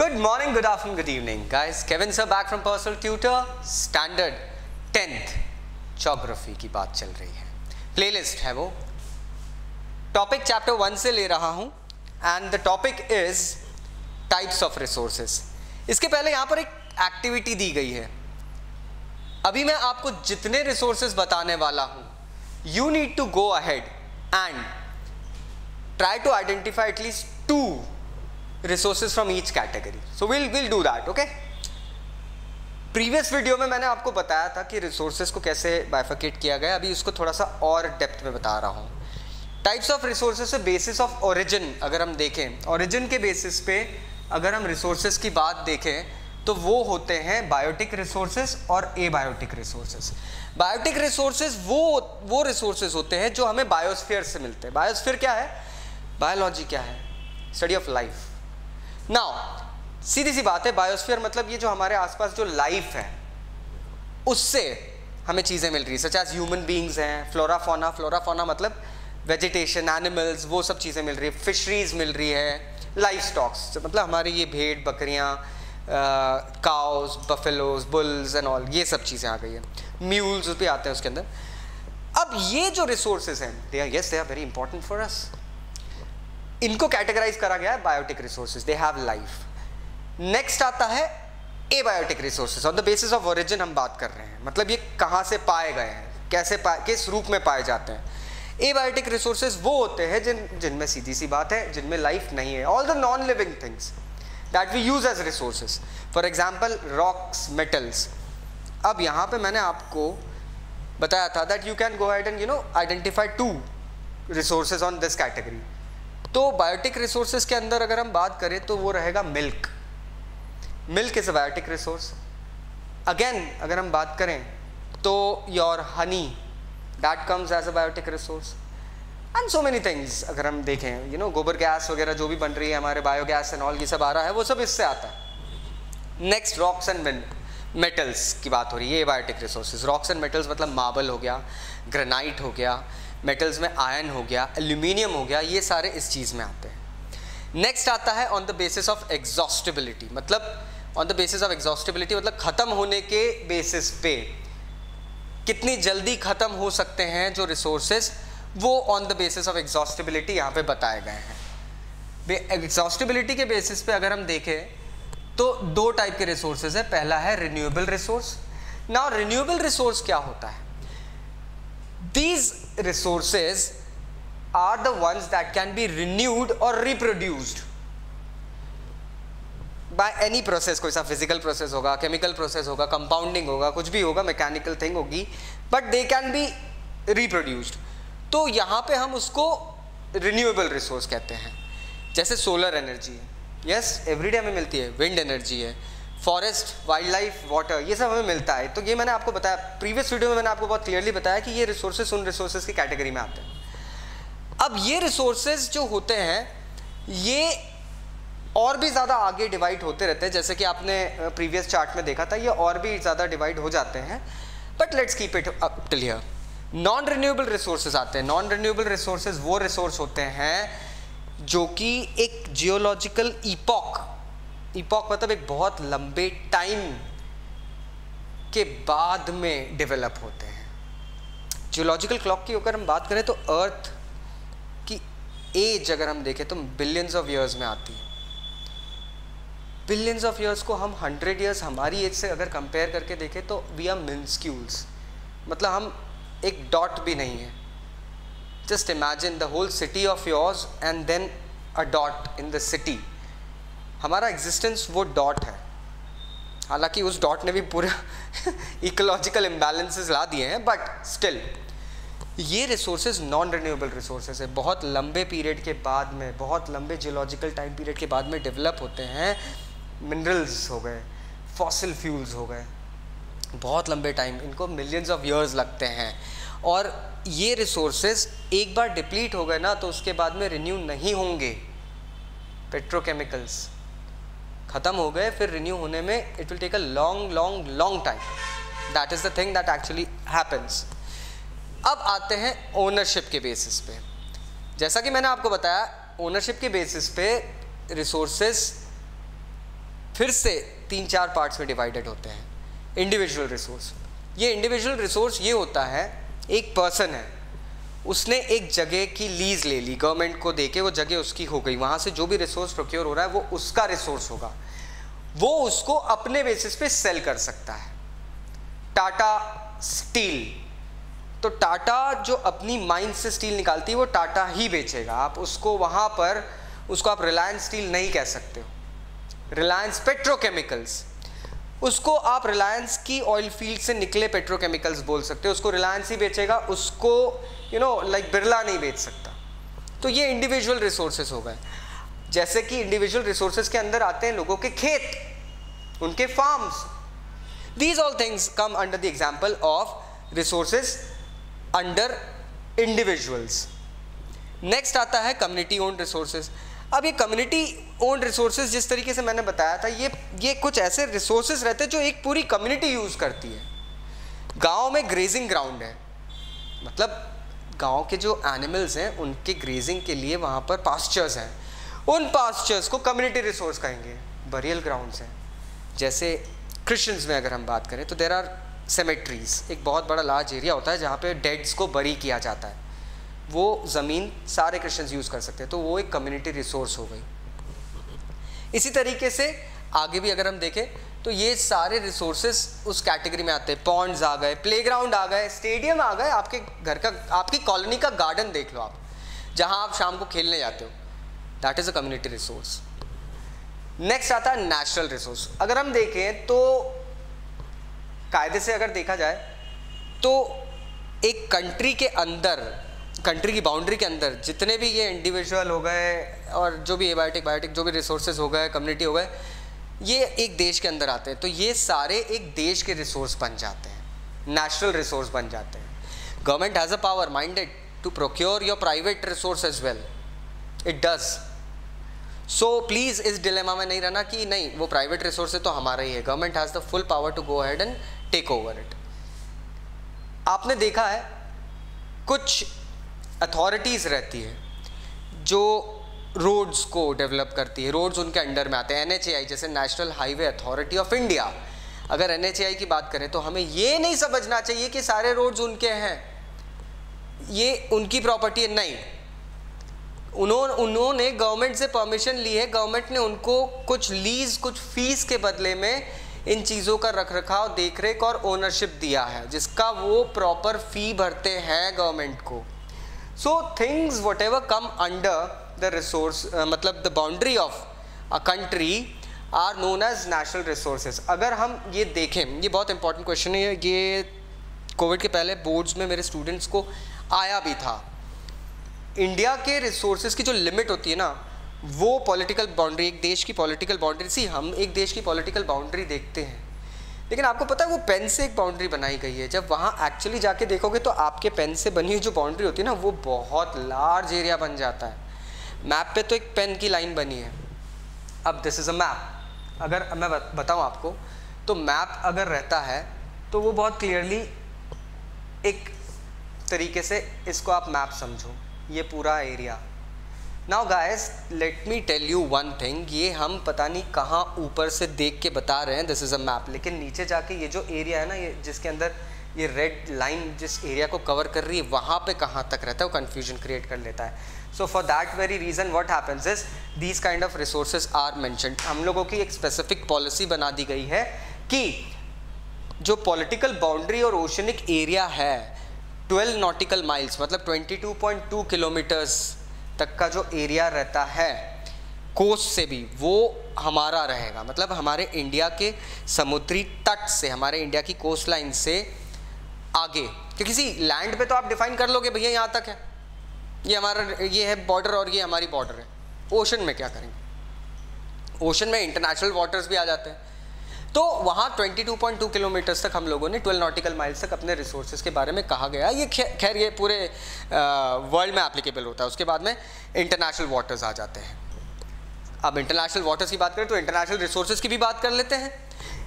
Good morning, good afternoon, good evening, guys. Kevin sir back from Personal Tutor. Standard 10th Geography की बात चल रही है. Playlist है वो. Topic Chapter 1 से ले रहा हूँ and the topic is types of resources. इसके पहले यहाँ पर एक activity दी गई है. अभी मैं आपको जितने resources बताने वाला हूँ, you need to go ahead and try to identify at least 2 resources from each category. So we'll do that, okay? Previous video में मैंने आपको बताया था कि रिसोर्सेज को कैसे बाइफरकेट किया गया. अभी उसको थोड़ा सा और डेप्थ में बता रहा हूँ. टाइप्स ऑफ रिसोर्सेज से बेसिस ऑफ ओरिजिन अगर हम देखें, ओरिजिन के बेसिस पे अगर हम रिसोर्सेज की बात देखें तो वो होते हैं बायोटिक रिसोर्सेज और एबायोटिक रिसोर्सेज. बायोटिक रिसोर्सेज वो रिसोर्सेज होते हैं जो हमें बायोस्फीयर से मिलते हैं. बायोस्फीयर क्या है? बायोलॉजी क्या है? Study of life. नाउ सीधी सी बात है, बायोस्फीयर मतलब ये जो हमारे आसपास जो लाइफ है उससे हमें चीज़ें मिल रही है, सच एज ह्यूमन बींग्स हैं, फ्लोरा फौना. फ्लोरा फौना मतलब वेजिटेशन, एनिमल्स, वो सब चीज़ें मिल रही है. फिशरीज मिल रही है, लाइफ स्टॉक्स मतलब हमारी ये भेड़, बकरियाँ, cows, buffaloes, bulls and all, ये सब चीज़ें आ गई है. म्यूल्स भी आते हैं उसके अंदर. अब ये जो रिसोर्सेज हैं, they are very important for us. इनको कैटेगराइज करा गया है biotic resources, they have life. Next आता है abiotic resources. On the basis of origin हम बात कर रहे हैं, मतलब ये कहाँ से पाए गए हैं, कैसे किस रूप में पाए जाते हैं. एबायोटिक रिसोर्सेज वो होते हैं जिनमें सीधी सी बात है, जिनमें लाइफ नहीं है. All the non living things that we use as resources, for example rocks, metals. अब यहाँ पे मैंने आपको बताया था that you can go ahead and identify 2 resources on this category. तो बायोटिक रिसोर्सेज के अंदर अगर हम बात करें तो वो रहेगा milk. Milk is a biotic resource. Again अगर हम बात करें तो your honey, that comes as a biotic resource. And so many things. अगर हम देखें गोबर गैस वगैरह जो भी बन रही है, हमारे बायोगैस एंड ऑल, ये सब आ रहा है, वो सब इससे आता है. नेक्स्ट रॉक्स एंड मेटल्स की बात हो रही है, ये biotic resources. Rocks and metals मतलब मार्बल हो गया, ग्रेनाइट हो गया, मेटल्स में आयरन हो गया, एल्यूमिनियम हो गया, ये सारे इस चीज़ में आते हैं. नेक्स्ट आता है on the basis of exhaustibility. मतलब on the basis of exhaustibility मतलब ख़त्म होने के बेसिस पे कितनी जल्दी ख़त्म हो सकते हैं जो रिसोर्सेज, वो on the basis of exhaustibility यहाँ पे बताए गए हैं. एग्जॉस्टिबिलिटी के बेसिस पे अगर हम देखें तो 2 टाइप के रिसोर्सेज है. पहला है renewable resource. Now renewable resource क्या होता है? These resources are the ones that can be renewed or reproduced by any process. कोई सा physical process होगा, chemical process होगा, compounding होगा, कुछ भी होगा, mechanical thing होगी, but they can be reproduced. तो यहाँ पे हम उसको renewable resource कहते हैं. जैसे solar energy, yes, everyday हमें मिलती है. wind energy है, फॉरेस्ट, वाइल्ड लाइफ, वाटर, ये सब हमें मिलता है. तो ये मैंने आपको बताया प्रीवियस वीडियो में, मैंने आपको बहुत क्लियरली बताया कि ये रिसोर्सेज उन रिसोर्सेज की कैटेगरी में आते हैं. अब ये रिसोर्सेज जो होते हैं ये और भी ज़्यादा आगे डिवाइड होते रहते हैं. जैसे कि आपने प्रीवियस चार्ट में देखा था, ये और भी ज़्यादा डिवाइड हो जाते हैं. But let's keep it up till here. Non renewable resources आते हैं. नॉन रिन्यूएबल रिसोर्सेज वो रिसोर्स होते हैं जो कि एक जियोलॉजिकल इपॉक मतलब एक बहुत लंबे टाइम के बाद में डेवलप होते हैं. जियोलॉजिकल क्लॉक की अगर हम बात करें तो अर्थ की एज अगर हम देखें तो बिलियंस ऑफ ईयर्स में आती है. बिलियंस ऑफ ईयर्स को हम 100 ईयर्स हमारी एज से अगर कंपेयर करके देखें तो वी आर मिन्स्क्यूल्स, मतलब हम एक डॉट भी नहीं है. Just imagine the whole city of yours and then a dot in the city. हमारा एग्जिस्टेंस वो डॉट है. हालांकि उस डॉट ने भी पूरा इकोलॉजिकल इम्बैलेंसेस ला दिए हैं, बट स्टिल ये रिसोर्सेज नॉन रिन्यूएबल रिसोर्सेज है. बहुत लंबे पीरियड के बाद में, बहुत लंबे जियोलॉजिकल टाइम पीरियड के बाद में डेवलप होते हैं. मिनरल्स हो गए, फॉसिल फ्यूल्स हो गए, बहुत लंबे टाइम, इनको मिलियंस ऑफ ईयर्स लगते हैं. और ये रिसोर्सेज एक बार डिप्लीट हो गए ना तो उसके बाद में रिन्यू नहीं होंगे. पेट्रोकेमिकल्स ख़त्म हो गए, फिर रिन्यू होने में it will take a long time. That is the thing that actually happens. अब आते हैं ओनरशिप के बेसिस पे. जैसा कि मैंने आपको बताया, ओनरशिप के बेसिस पे रिसोर्सेज फिर से 3-4 पार्ट्स में डिवाइडेड होते हैं। इंडिविजुअल रिसोर्स, ये इंडिविजुअल रिसोर्स ये होता है, एक पर्सन है, उसने एक जगह की लीज ले ली, गवर्नमेंट को देके वो जगह उसकी हो गई, वहाँ से जो भी रिसोर्स प्रोक्योर हो रहा है वो उसका रिसोर्स होगा, वो उसको अपने बेसिस पे सेल कर सकता है। टाटा स्टील, तो टाटा जो अपनी माइन से स्टील निकालती है वो टाटा ही बेचेगा, आप उसको वहाँ पर उसको आप रिलायंस स्टील नहीं कह सकते हो। रिलायंस पेट्रोकेमिकल्स, उसको आप रिलायंस की ऑयल फील्ड से निकले पेट्रोकेमिकल्स बोल सकते हो, उसको रिलायंस ही बेचेगा, उसको लाइक बिरला नहीं बेच सकता। तो ये इंडिविजुअल रिसोर्सेज हो गए। जैसे कि इंडिविजुअल रिसोर्सेज के अंदर आते हैं लोगों के खेत, उनके farms, these all things come under the example of resources under individuals. Next आता है कम्युनिटी ओन्ड रिसोर्सेज। अब ये कम्युनिटी ओन्ड रिसोर्सेज जिस तरीके से मैंने बताया था, ये कुछ ऐसे रिसोर्सेज रहते हैं जो एक पूरी कम्युनिटी यूज़ करती है। गांव में ग्रेजिंग ग्राउंड है, मतलब गांव के जो एनिमल्स हैं उनके ग्रेजिंग के लिए वहाँ पर पास्चर्स हैं, उन पास्चर्स को कम्युनिटी रिसोर्स कहेंगे। बरियल ग्राउंड्स हैं, जैसे क्रिश्चियंस में अगर हम बात करें तो देयर आर सेमेट्रीज, एक बहुत बड़ा लार्ज एरिया होता है जहाँ पे डेड्स को बरी किया जाता है, वो ज़मीन सारे क्रिश्चियंस यूज़ कर सकते हैं, तो वो एक कम्युनिटी रिसोर्स हो गई। इसी तरीके से आगे भी अगर हम देखें तो ये सारे रिसोर्सेज उस कैटेगरी में आते हैं। पॉन्ड्स आ गए, प्लेग्राउंड आ गए, स्टेडियम आ गए, आपके घर का, आपकी कॉलोनी का गार्डन देख लो आप, जहाँ आप शाम को खेलने जाते हो, that is a community resource. Next आता है नेचुरल रिसोर्स। अगर हम देखें तो कायदे से अगर देखा जाए तो एक कंट्री के अंदर, कंट्री की बाउंड्री के अंदर जितने भी ये इंडिविजुअल हो गए और जो भी एबायोटिक जो भी रिसोर्सेज हो गए, कम्युनिटी हो गए, ये एक देश के अंदर आते हैं, तो ये सारे एक देश के रिसोर्स बन जाते हैं, नेशनल रिसोर्स बन जाते हैं। Government has a power minded to procure your private resource as well, it does. So please इस डिलेमा में नहीं रहना कि नहीं वो प्राइवेट रिसोर्स है तो हमारा ही है। Government has the full power to go ahead and take over it. आपने देखा है कुछ अथॉरिटीज़ रहती है जो रोड्स को डेवलप करती है, रोड्स उनके अंडर में आते हैं। NHAI जैसे national highway authority of India, अगर NHAI की बात करें तो हमें ये नहीं समझना चाहिए कि सारे रोड्स उनके हैं, ये उनकी प्रॉपर्टी है, नहीं। उन्होंने गवर्नमेंट से परमिशन ली है, गवर्नमेंट ने उनको कुछ लीज, कुछ फीस के बदले में इन चीज़ों का रखरखाव, देखरेख और ओनरशिप दिया है, जिसका वो प्रॉपर फी भरते हैं गवर्नमेंट को। So things whatever come under the resource, मतलब the boundary of a country are known as national resources. अगर हम ये देखें, ये बहुत इंपॉर्टेंट क्वेश्चन है, ये कोविड के पहले बोर्ड्स में मेरे स्टूडेंट्स को आया भी था। इंडिया के रिसोर्सेज की जो लिमिट होती है ना, वो पॉलिटिकल बाउंड्री, एक देश की पॉलिटिकल बाउंड्री, सी हम एक देश की पॉलिटिकल बाउंड्री देखते हैं, लेकिन आपको पता है वो पेन से एक बाउंड्री बनाई गई है। जब वहाँ एक्चुअली जाके देखोगे तो आपके पेन से बनी हुई जो बाउंड्री होती है ना, वो बहुत लार्ज एरिया बन जाता है। मैप पे तो एक पेन की लाइन बनी है। अब दिस इज़ अ मैप, अगर मैं बताऊँ आपको तो मैप अगर रहता है तो वो बहुत क्लियरली एक तरीके से इसको आप मैप समझो, ये पूरा area. Now guys let me tell you one thing, ये हम पता नहीं कहाँ ऊपर से देख के बता रहे हैं दिस इज़ अ मैप, लेकिन नीचे जाके ये जो एरिया है ना, ये जिसके अंदर ये रेड लाइन जिस एरिया को कवर कर रही है, वहाँ पे कहाँ तक रहता है, वो कन्फ्यूजन क्रिएट कर लेता है। So for that very reason what happens is these kind of resources are mentioned. हम लोगों की एक स्पेसिफिक पॉलिसी बना दी गई है कि जो पॉलिटिकल बाउंड्री और ओशनिक एरिया है 12 नॉटिकल माइल्स, मतलब 22.2 किलोमीटर्स तक का जो एरिया रहता है कोस्ट से भी, वो हमारा रहेगा। मतलब हमारे इंडिया के समुद्री तट से, हमारे इंडिया की कोस्ट लाइन से आगे, कि किसी लैंड पे तो आप डिफाइन कर लोगे भैया यहाँ तक है, ये हमारा, ये है बॉर्डर और ये हमारी बॉर्डर है। ओशन में क्या करेंगे? ओशन में इंटरनेशनल वाटर्स भी आ जाते हैं, तो वहाँ 22.2 किलोमीटर्स तक हम लोगों ने 12 नॉटिकल माइल्स तक अपने रिसोर्सेज के बारे में कहा गया। ये खैर ये पूरे वर्ल्ड में एप्लीकेबल होता है। उसके बाद में इंटरनेशनल वाटर्स आ जाते हैं। अब इंटरनेशनल वाटर्स की बात करें तो इंटरनेशनल रिसोर्सेज की भी बात कर लेते हैं।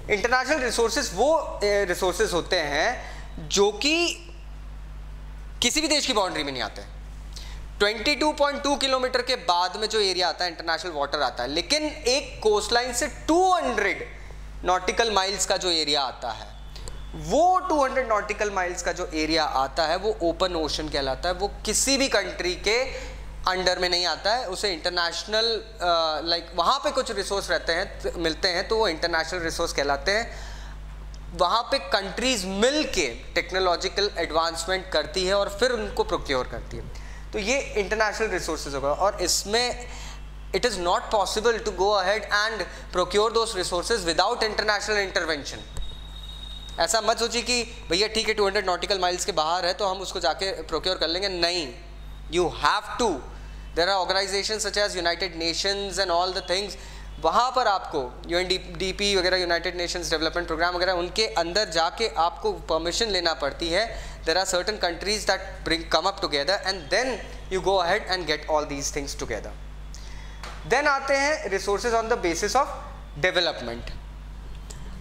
इंटरनेशनल रिसोर्सेज वो रिसोर्सेज होते हैं जो कि किसी भी देश की बाउंड्री में नहीं आते। 22.2 किलोमीटर के बाद में जो एरिया आता है इंटरनेशनल वाटर आता है, लेकिन एक कोस्टलाइन से 200 नॉटिकल माइल्स का जो एरिया आता है, वो 200 नॉटिकल माइल्स का जो एरिया आता है वो ओपन ओशन कहलाता है। वो किसी भी कंट्री के अंडर में नहीं आता है, उसे इंटरनेशनल लाइक वहाँ पे कुछ रिसोर्स रहते हैं मिलते हैं तो वो इंटरनेशनल रिसोर्स कहलाते हैं। वहाँ पे कंट्रीज मिल के टेक्नोलॉजिकल एडवांसमेंट करती है और फिर उनको प्रोक्योर करती है। तो ये इंटरनेशनल रिसोर्सेज होगा और इसमें it is not possible to go ahead and procure those resources without international intervention. ऐसा मत सोचिए कि भैया ठीक है 200 नॉटिकल माइल्स के बाहर है तो हम उसको जाके प्रोक्योर कर लेंगे, नहीं, you have to. There are organisation such as United Nations and all the things, वहाँ पर आपको UNDP वगैरह, यूनाइटेड नेशंस डेवलपमेंट प्रोग्राम वगैरह, उनके अंदर जाके आपको परमिशन लेना पड़ती है। There are certain countries that come up together and then you go ahead and get all these things together. Then आते हैं resources on the basis of development.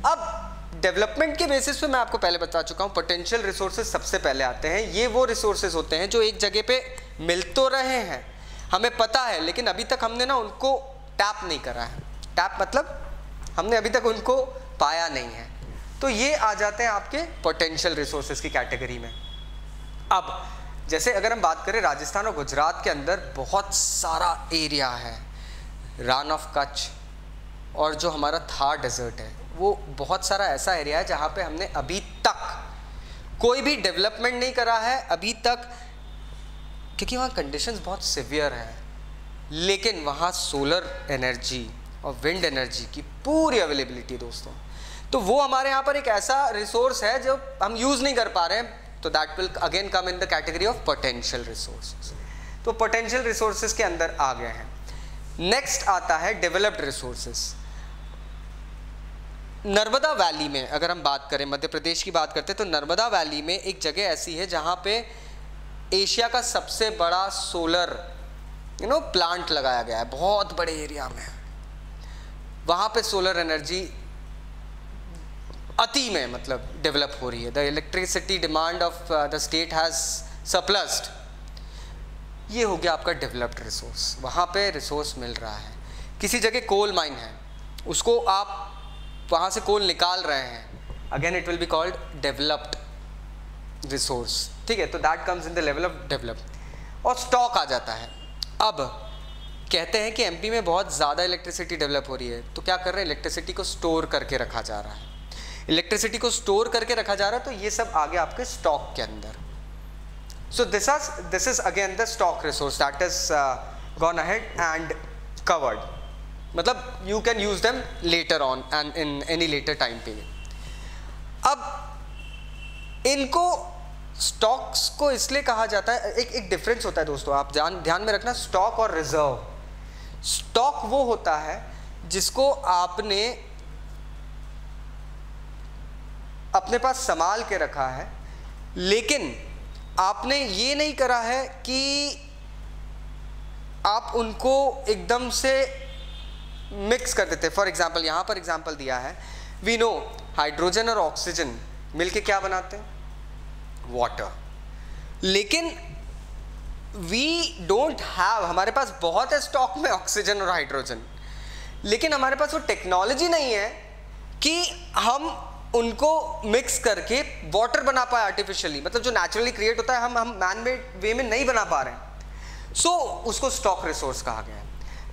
अब डेवलपमेंट के बेसिस पे मैं आपको पहले बता चुका हूँ, पोटेंशियल रिसोर्सेज सबसे पहले आते हैं। ये वो रिसोर्सेज होते हैं जो एक जगह पे मिल तो रहे हैं, हमें पता है, लेकिन अभी तक हमने ना उनको टैप नहीं करा है। टैप मतलब हमने अभी तक उनको पाया नहीं है। तो ये आ जाते हैं आपके पोटेंशियल रिसोर्सेज की कैटेगरी में। अब जैसे अगर हम बात करें राजस्थान और गुजरात के अंदर बहुत सारा एरिया है, रन ऑफ कच्छ और जो हमारा थार डेजर्ट है, वो बहुत सारा ऐसा एरिया है जहाँ पे हमने अभी तक कोई भी डेवलपमेंट नहीं करा है अभी तक, क्योंकि वहाँ कंडीशंस बहुत सिवियर है। लेकिन वहाँ सोलर एनर्जी और विंड एनर्जी की पूरी अवेलेबिलिटी दोस्तों, तो वो हमारे यहाँ पर एक ऐसा रिसोर्स है जो हम यूज़ नहीं कर पा रहे हैं, तो that will again come in the category of potential resources. तो पोटेंशियल रिसोर्सेज के अंदर आ गए हैं। नेक्स्ट आता है डेवलप्ड रिसोर्सेज। नर्मदा वैली में अगर हम बात करें, मध्य प्रदेश की बात करते हैं, तो नर्मदा वैली में एक जगह ऐसी है जहाँ पे एशिया का सबसे बड़ा सोलर प्लांट लगाया गया है, बहुत बड़े एरिया में। वहाँ पे सोलर एनर्जी अति में मतलब डेवलप हो रही है। The electricity demand of the state has surplused. ये हो गया आपका डेवलप्ड रिसोर्स, वहाँ पे रिसोर्स मिल रहा है। किसी जगह कोल माइन है, उसको आप वहाँ से कोल निकाल रहे हैं, again it will be called developed resource, ठीक है। तो that comes in the level of develop. और स्टॉक आ जाता है। अब कहते हैं कि एमपी में बहुत ज़्यादा इलेक्ट्रिसिटी डेवलप हो रही है, तो क्या कर रहे हैं, इलेक्ट्रिसिटी को स्टोर करके रखा जा रहा है। इलेक्ट्रिसिटी को स्टोर करके रखा जा रहा है, तो ये सब आ गया आपके स्टॉक के अंदर। So this is again the stock resource that is gone ahead and covered, मतलब you can use them later on and in any later time period. अब इनको स्टॉक्स को इसलिए कहा जाता है, एक डिफरेंस होता है दोस्तों, आप ध्यान में रखना, स्टॉक और रिजर्व। स्टॉक वो होता है जिसको आपने अपने पास संभाल के रखा है, लेकिन आपने ये नहीं करा है कि आप उनको एकदम से मिक्स कर देते। फॉर एग्जाम्पल, यहाँ पर एग्जाम्पल दिया है, वी नो हाइड्रोजन और ऑक्सीजन मिलके क्या बनाते हैं, वाटर। लेकिन वी डोंट हैव, हमारे पास बहुत है स्टॉक में ऑक्सीजन और हाइड्रोजन, लेकिन हमारे पास वो टेक्नोलॉजी नहीं है कि हम उनको मिक्स करके वाटर बना पाए आर्टिफिशियली, मतलब जो नेचुरली क्रिएट होता है हम मैन मेड वे में नहीं बना पा रहे हैं। सो उसको स्टॉक रिसोर्स कहा गया है।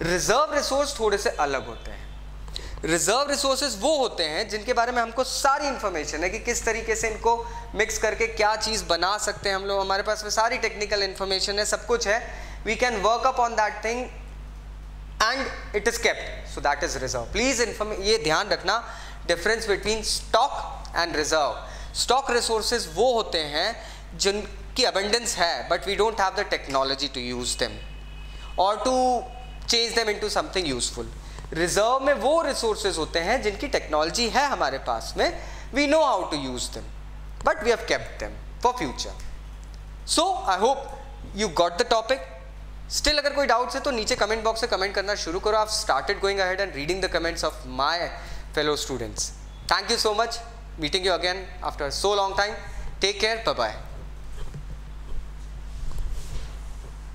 रिजर्व रिसोर्स थोड़े से अलग होते हैं। रिजर्व रिसोर्सेज वो होते हैं जिनके बारे में हमको सारी इंफॉर्मेशन है कि किस तरीके से इनको मिक्स करके क्या चीज़ बना सकते हैं हम लोग, हमारे पास में सारी टेक्निकल इंफॉर्मेशन है, सब कुछ है, we can work up on that thing and it is kept, so that is reserve. Please ये ध्यान रखना, difference between stock and reserve. Stock resources वो होते हैं जिनकी अबंडेंस है but we don't have the technology to use them और to change them into something useful. Reserve में वो रिसोर्सेज होते हैं जिनकी टेक्नोलॉजी है हमारे पास में, we know how to use them but we have kept them for future. So I hope you got the topic. Still अगर कोई डाउट्स है तो नीचे कमेंट बॉक्स में कमेंट करना शुरू करो। I have started going ahead and reading the comments of my fellow students. Thank you so much. Meeting you again after so long time. Take care. Bye bye.